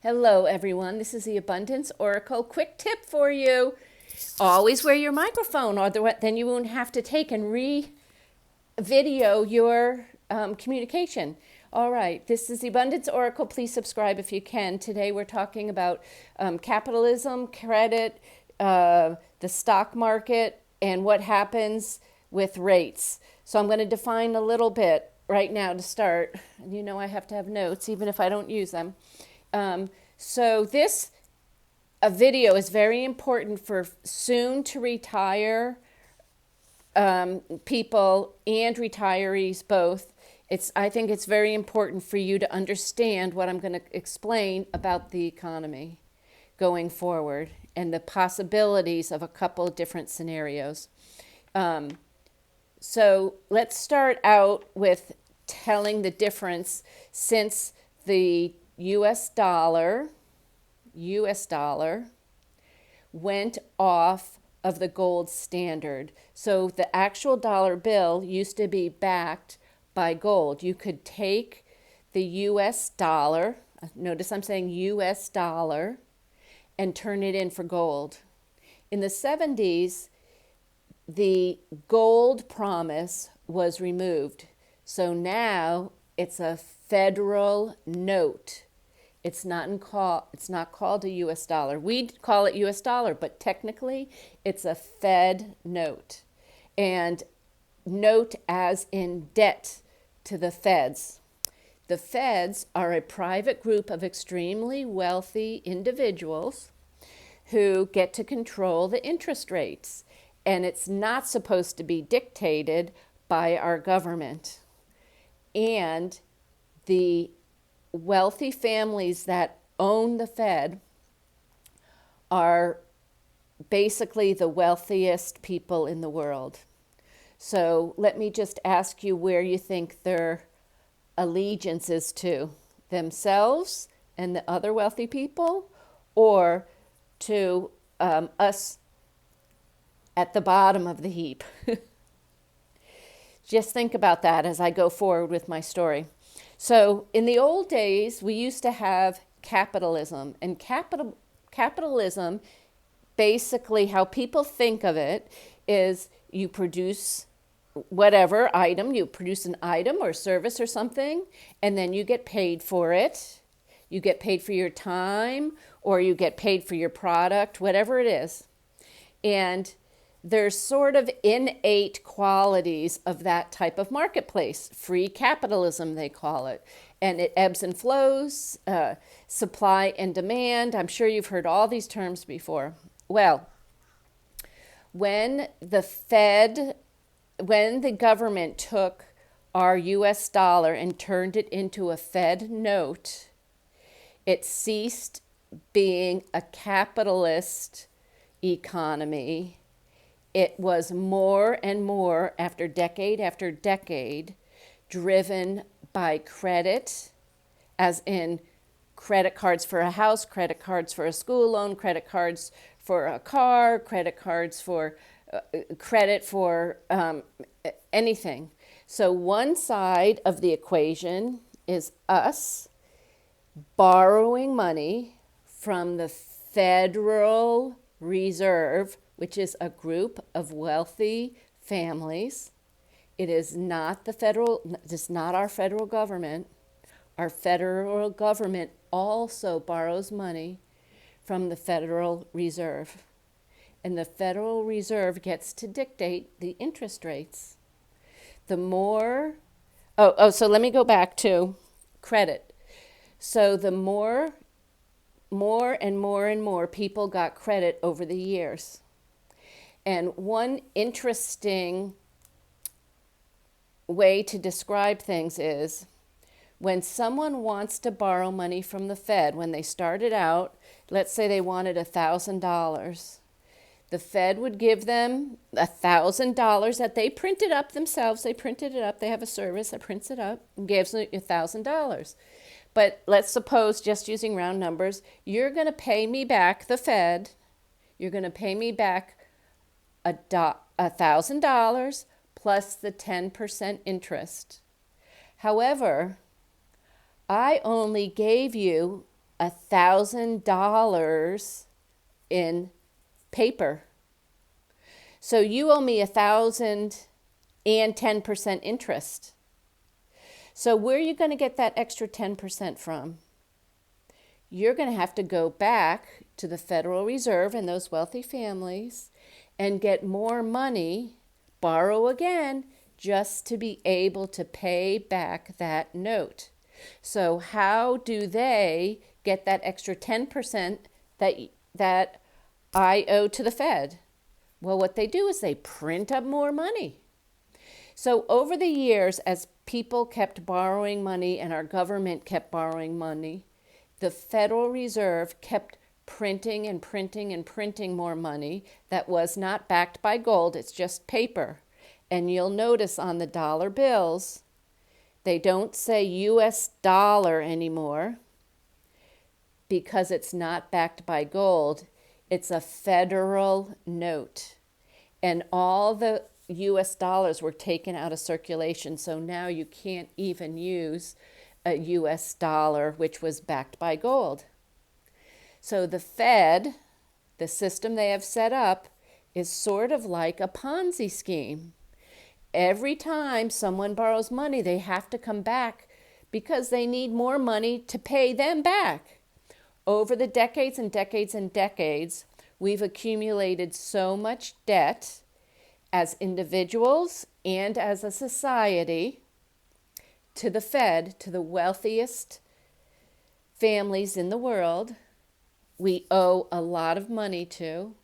Hello, everyone. This is the Abundance Oracle. Quick tip for you. Always wear your microphone, or then you won't have to take and re-video your communication. All right, this is the Abundance Oracle. Please subscribe if you can. Today we're talking about capitalism, credit, the stock market, and what happens with rates. So I'm going to define a little bit right now to start. You know I have to have notes, even if I don't use them. So this a video is very important for soon to retire people and retirees both. I think it's very important for you to understand what I'm going to explain about the economy going forward and the possibilities of a couple of different scenarios. So let's start out with telling the difference since the US dollar went off of the gold standard. So the actual dollar bill used to be backed by gold. You could take the US dollar, notice I'm saying US dollar, and turn it in for gold. In the 70s, the gold promise was removed. So now it's a federal note. It's not called a US dollar. We call it US dollar, but technically it's a Fed note. And note as in debt to the Feds. The Feds are a private group of extremely wealthy individuals who get to control the interest rates. And it's not supposed to be dictated by our government. And the wealthy families that own the Fed are basically the wealthiest people in the world. So let me just ask you where you think their allegiance is to: themselves and the other wealthy people, or to us at the bottom of the heap? Just think about that as I go forward with my story. So in the old days, we used to have capitalism, and capitalism, basically how people think of it is you produce whatever item, you produce an item or service or something, and then you get paid for it. You get paid for your time, or you get paid for your product, whatever it is. And there's sort of innate qualities of that type of marketplace. Free capitalism, they call it. And it ebbs and flows, supply and demand. I'm sure you've heard all these terms before. Well, when the government took our US dollar and turned it into a Fed note, it ceased being a capitalist economy. It was more and more, after decade, driven by credit, as in credit cards for a house, credit cards for a school loan, credit cards for a car, credit cards for anything. So one side of the equation is us borrowing money from the Federal Reserve, which is a group of wealthy families. It is not our federal government. Our federal government also borrows money from the Federal Reserve. And the Federal Reserve gets to dictate the interest rates. So let me go back to credit. So the more and more people got credit over the years. And one interesting way to describe things is when someone wants to borrow money from the Fed, when they started out, let's say they wanted $1,000. The Fed would give them $1,000 that they printed up themselves. They printed it up. They have a service that prints it up and gives them $1,000. But let's suppose, just using round numbers, you're going to pay me back, the Fed, you're going to pay me back $1,000 plus the 10% interest. However, I only gave you $1,000 in paper. So you owe me 1,000 and 10% interest. So where are you going to get that extra 10% from? You're going to have to go back to the Federal Reserve and those wealthy families and get more money, borrow again, just to be able to pay back that note. So how do they get that extra 10% that I owe to the Fed? Well, what they do is they print up more money. So over the years, as people kept borrowing money and our government kept borrowing money, the Federal Reserve kept printing and printing and printing more money that was not backed by gold. It's just paper. And you'll notice on the dollar bills, they don't say US dollar anymore because it's not backed by gold. It's a federal note. And all the US dollars were taken out of circulation. So now you can't even use a US dollar which was backed by gold. So the Fed, the system they have set up, is sort of like a Ponzi scheme. Every time someone borrows money, they have to come back because they need more money to pay them back. Over the decades and decades and decades, we've accumulated so much debt as individuals and as a society to the Fed, to the wealthiest families in the world. We owe a lot of money to,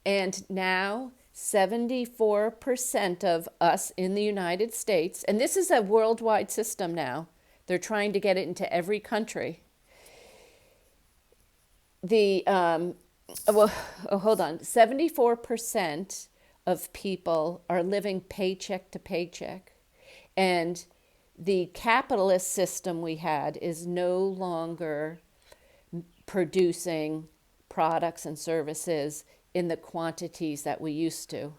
and now 74% of us in the United States, and this is a worldwide system now, they're trying to get it into every country. Hold on, 74% of people are living paycheck to paycheck, and the capitalist system we had is no longer producing products and services in the quantities that we used to.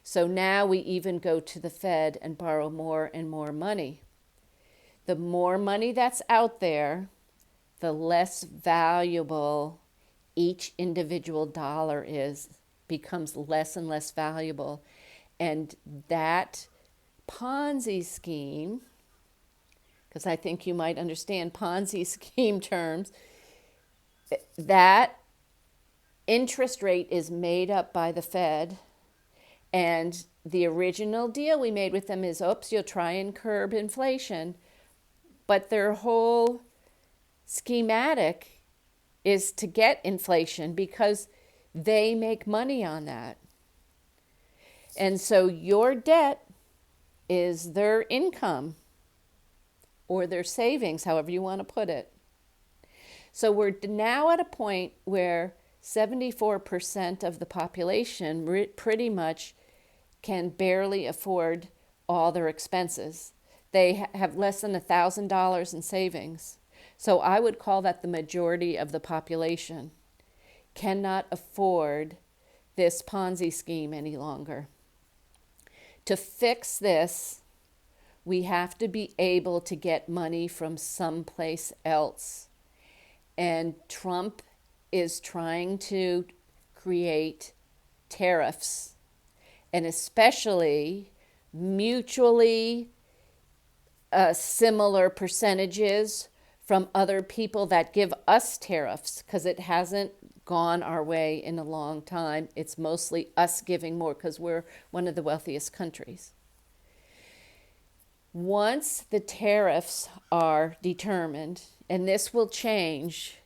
So now we even go to the Fed and borrow more and more money. The more money that's out there, the less valuable each individual dollar becomes less and less valuable. And that Ponzi scheme, because I think you might understand Ponzi scheme terms, that interest rate is made up by the Fed, and the original deal we made with them is, oops, you'll try and curb inflation, but their whole schematic is to get inflation because they make money on that. And so your debt is their income or their savings, however you want to put it. So we're now at a point where 74% of the population pretty much can barely afford all their expenses. They have less than $1,000 in savings. So I would call that the majority of the population cannot afford this Ponzi scheme any longer. To fix this, we have to be able to get money from someplace else. And Trump is trying to create tariffs, and especially mutually similar percentages from other people that give us tariffs, because it hasn't gone our way in a long time. It's mostly us giving more because we're one of the wealthiest countries. Once the tariffs are determined, and this will change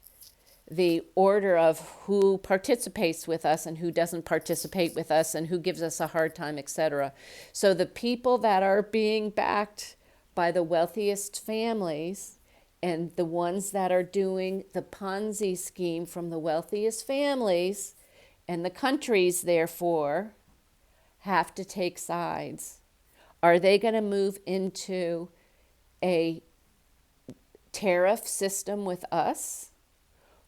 the order of who participates with us and who doesn't participate with us and who gives us a hard time, etc. So the people that are being backed by the wealthiest families and the ones that are doing the Ponzi scheme from the wealthiest families and the countries, therefore, have to take sides. Are they going to move into a tariff system with us?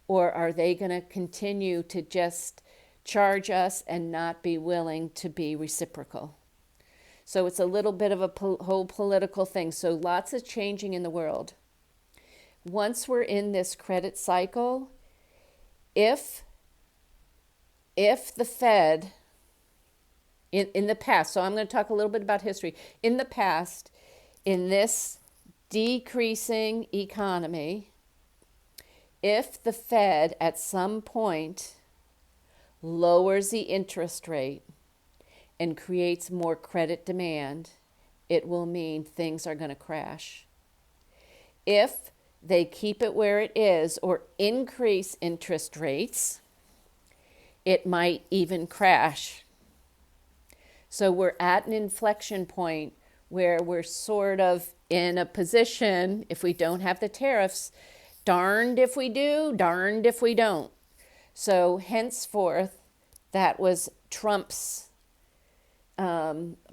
Or are they going to continue to just charge us and not be willing to be reciprocal? So it's a little bit of a whole political thing. So lots of changing in the world. once we're in this credit cycle, if the Fed in the past, so I'm going to talk a little bit about history. In the past, in this decreasing economy, if the Fed at some point lowers the interest rate and creates more credit demand, it will mean things are going to crash. If they keep it where it is or increase interest rates, it might even crash. So we're at an inflection point where we're sort of in a position, if we don't have the tariffs, darned if we do, darned if we don't. So henceforth, that was Trump's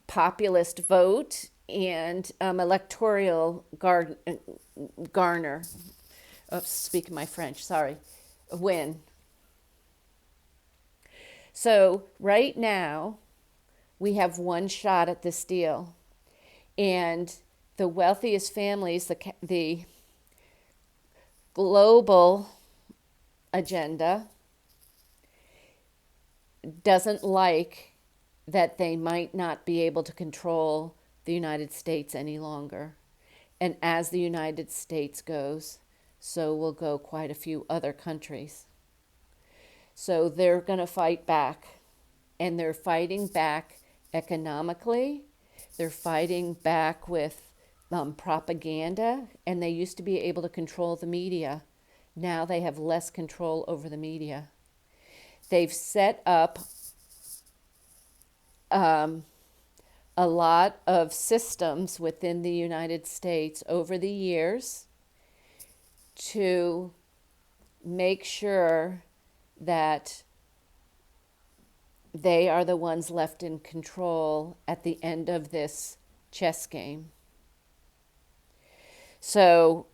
populist vote and electoral garner. Oops, speaking my French, sorry. Win. So right now, we have one shot at this deal. And the wealthiest families, the global agenda, doesn't like that they might not be able to control the United States any longer. And as the United States goes, so will go quite a few other countries. So they're going to fight back. And they're fighting back economically. They're fighting back with propaganda. And they used to be able to control the media. Now they have less control over the media. They've set up a lot of systems within the United States over the years to make sure that they are the ones left in control at the end of this chess game. So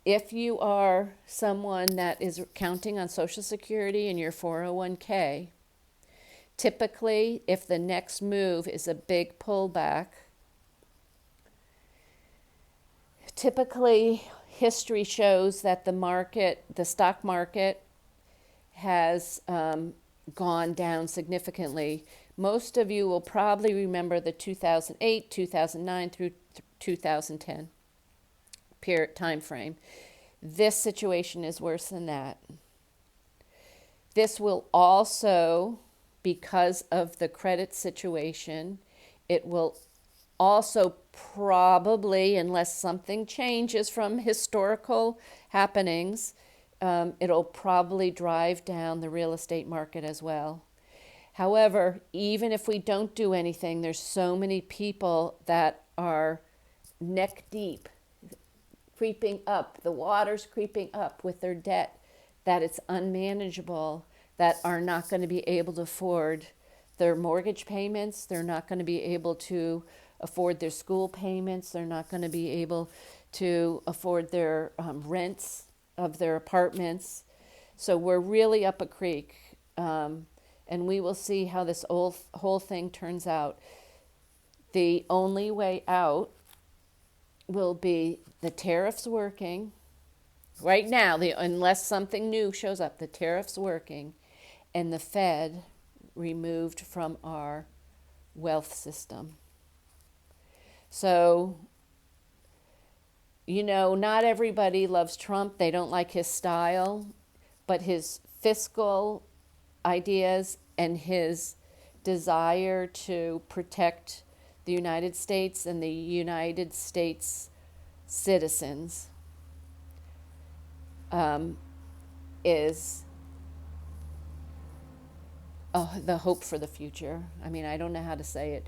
if you are someone that is counting on Social Security and your 401k, typically if the next move is a big pullback, typically history shows that the stock market has gone down significantly. Most of you will probably remember the 2008, 2009 through 2010 time frame. This situation is worse than that. This will also, because of the credit situation, it will also probably, unless something changes from historical happenings, it'll probably drive down the real estate market as well. However, even if we don't do anything, there's so many people that are neck deep, creeping up, the water's creeping up with their debt, that it's unmanageable, that are not going to be able to afford their mortgage payments, they're not going to be able to afford their school payments, they're not going to be able to afford their rents of their apartments. So we're really up a creek, and we will see how this whole thing turns out. The only way out will be the tariffs working. Right now, unless something new shows up, the tariffs working and the Fed removed from our wealth system. So, not everybody loves Trump. They don't like his style, but his fiscal ideas and his desire to protect the United States and the United States citizens is the hope for the future. I mean, I don't know how to say it.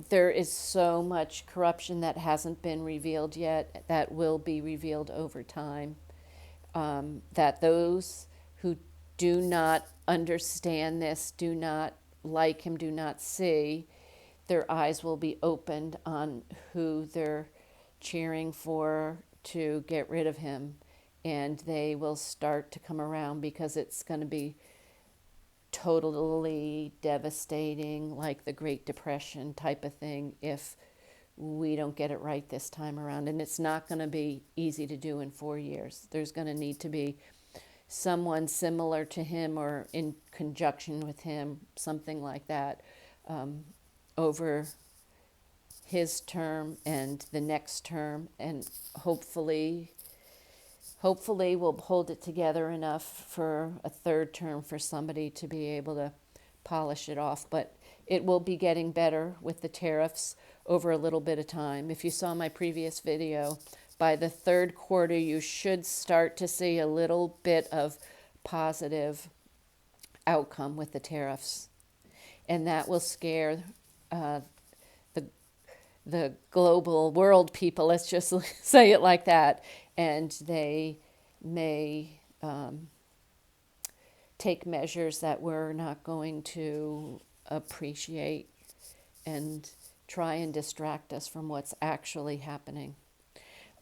There is so much corruption that hasn't been revealed yet that will be revealed over time. That those who do not understand this, do not like him, do not see, their eyes will be opened on who they're cheering for to get rid of him. And they will start to come around because it's going to be totally devastating, like the Great Depression type of thing, if we don't get it right this time around. And it's not going to be easy to do in 4 years. There's going to need to be someone similar to him or in conjunction with him, something like that, over his term and the next term, and hopefully we'll hold it together enough for a third term for somebody to be able to polish it off. But it will be getting better with the tariffs over a little bit of time. If you saw my previous video, by the third quarter, you should start to see a little bit of positive outcome with the tariffs. And that will scare the the global world people, let's just say it like that, and they may take measures that we're not going to appreciate and try and distract us from what's actually happening.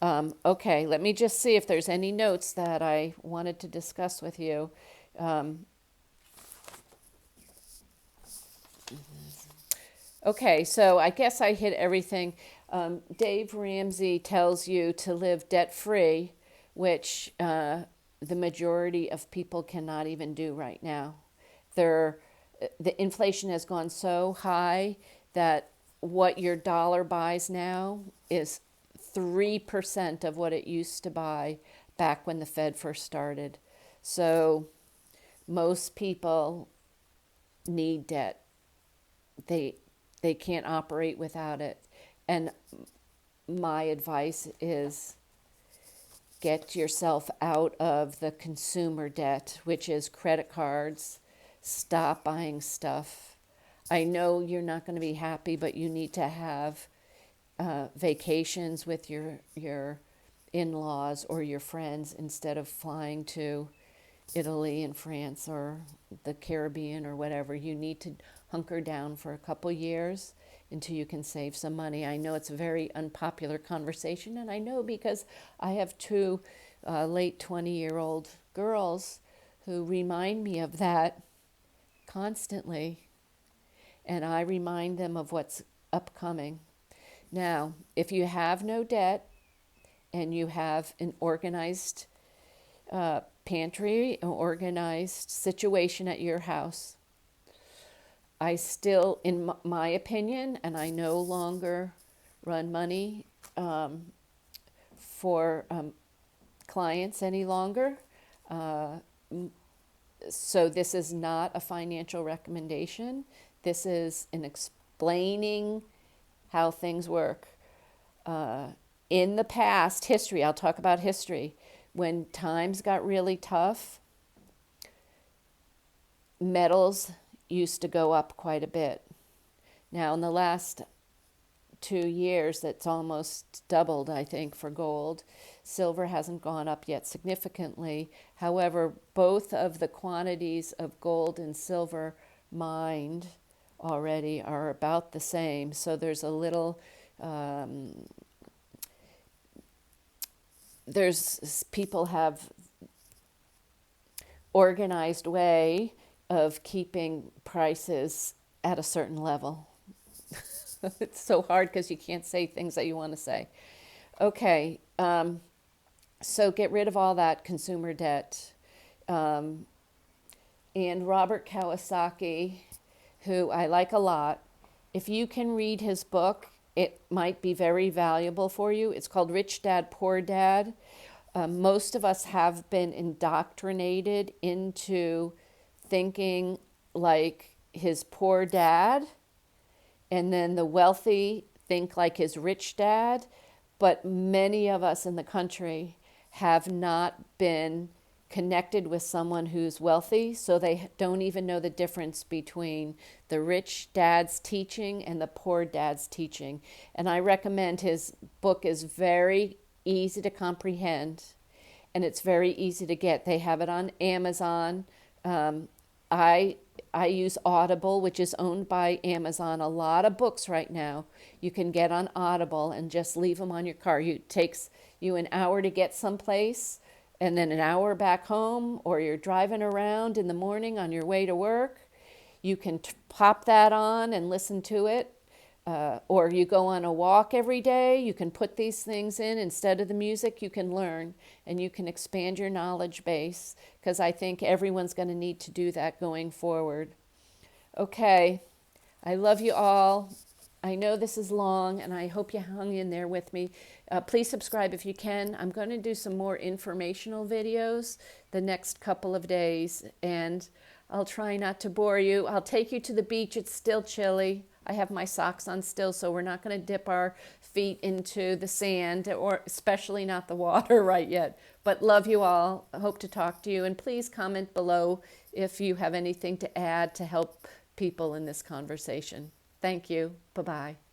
Okay, let me just see if there's any notes that I wanted to discuss with you. Okay, so I guess I hit everything. Dave Ramsey tells you to live debt-free, which the majority of people cannot even do right now. The inflation has gone so high that what your dollar buys now is 3% of what it used to buy back when the Fed first started. So most people need debt. They can't operate without it. And my advice is get yourself out of the consumer debt, which is credit cards. Stop buying stuff. I know you're not going to be happy, but you need to have vacations with your in-laws or your friends instead of flying to Italy and France or the Caribbean or whatever. You need to hunker down for a couple years until you can save some money. I know it's a very unpopular conversation, and I know because I have two late 20-year-old girls who remind me of that constantly, and I remind them of what's upcoming. Now, if you have no debt and you have an organized pantry, an organized situation at your house, I still, in my opinion, and I no longer run money for clients any longer. So this is not a financial recommendation. This is an explaining how things work. In the past, history, I'll talk about history. When times got really tough, metals used to go up quite a bit. Now, in the last 2 years, that's almost doubled, I think, for gold. Silver hasn't gone up yet significantly. However, both of the quantities of gold and silver mined already are about the same. So there's a little, people have organized way of keeping prices at a certain level. It's so hard because you can't say things that you want to say. Okay, so get rid of all that consumer debt. And Robert Kiyosaki, who I like a lot, if you can read his book, it might be very valuable for you. It's called Rich Dad, Poor Dad. Most of us have been indoctrinated into thinking like his poor dad, and then the wealthy think like his rich dad. But many of us in the country have not been connected with someone who's wealthy, so they don't even know the difference between the rich dad's teaching and the poor dad's teaching. And I recommend his book is very easy to comprehend, and it's very easy to get. They have it on Amazon. I use Audible, which is owned by Amazon. A lot of books right now you can get on Audible and just leave them on your car. It takes you an hour to get someplace and then an hour back home, or you're driving around in the morning on your way to work. You can pop that on and listen to it. or you go on a walk every day, you can put these things in instead of the music. You can learn and you can expand your knowledge base, because I think everyone's going to need to do that going forward. Okay, I love you all. I know this is long, and I hope you hung in there with me. Please subscribe if you can. I'm going to do some more informational videos the next couple of days, and I'll try not to bore you. I'll take you to the beach. It's still chilly. I have my socks on still, so we're not going to dip our feet into the sand, or especially not the water right yet. But love you all. I hope to talk to you, and please comment below if you have anything to add to help people in this conversation. Thank you. Bye-bye.